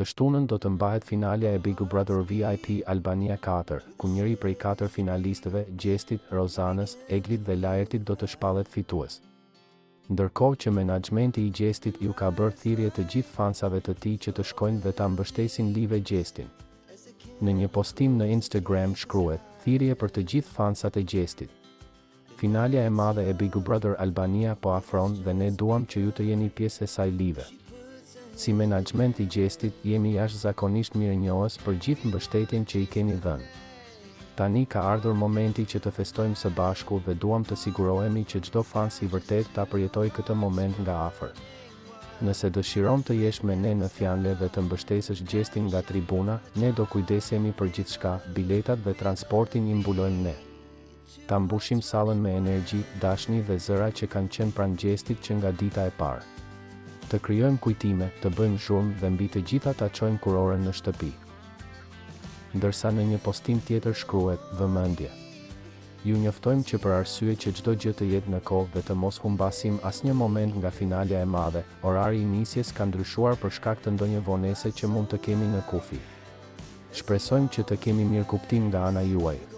Të shtunën do të mbahet finalja e Big Brother VIP Albania 4, ku njëri prej 4 finalistëve, Gjestit, Rozanës, Eglit dhe Laertit do të shpallet fitues. Ndërkohë që menaxhmenti i Gjestit ju ka bërë thirrje të gjithë fansave të tij që të shkojnë dhe ta mbështesin live Gjestin. Në një postim në Instagram shkruhet: "Thirrje për të gjithë fansat e Gjestit. Finalja e madhe e Big Brother Albania po afron dhe ne duam që ju të jeni pjesë e saj live. Si menaxhment i Gjestit, jemi jashtëzakonisht mirënjohës për gjithë mbështetjen që i keni dhënë. Tani ka ardhur momenti që të festojmë së bashku dhe duam të sigurohemi që çdo fans i vërtet ta përjetojë këtë moment nga afër. Nëse dëshiron të jesh me ne në fjanle dhe të mbështesësh Gjestin nga tribuna, ne do kujdesemi për gjithçka, biletat dhe transportin i mbulojmë ne. Ta mbushim sallën me energji, dashni dhe zëra që kanë qenë pranë Gjestit që nga dita e parë. Të krijojmë kujtime, të bëjmë zhurmë dhe mbi të gjitha ta çojmë kurorën në shtëpi." Ndërsa në një postim tjetër shkruhet: "Vëmendje. Ju njoftojmë që për arsye që çdo gjë të jetë në kohë dhe të mos humbasim asnjë moment nga finalja e madhe, orari i nisjes ka ndryshuar për shkak të ndonjë vonese që mund të kemi në kufi. Shpresojmë që të kemi mirëkuptim nga ana juaj."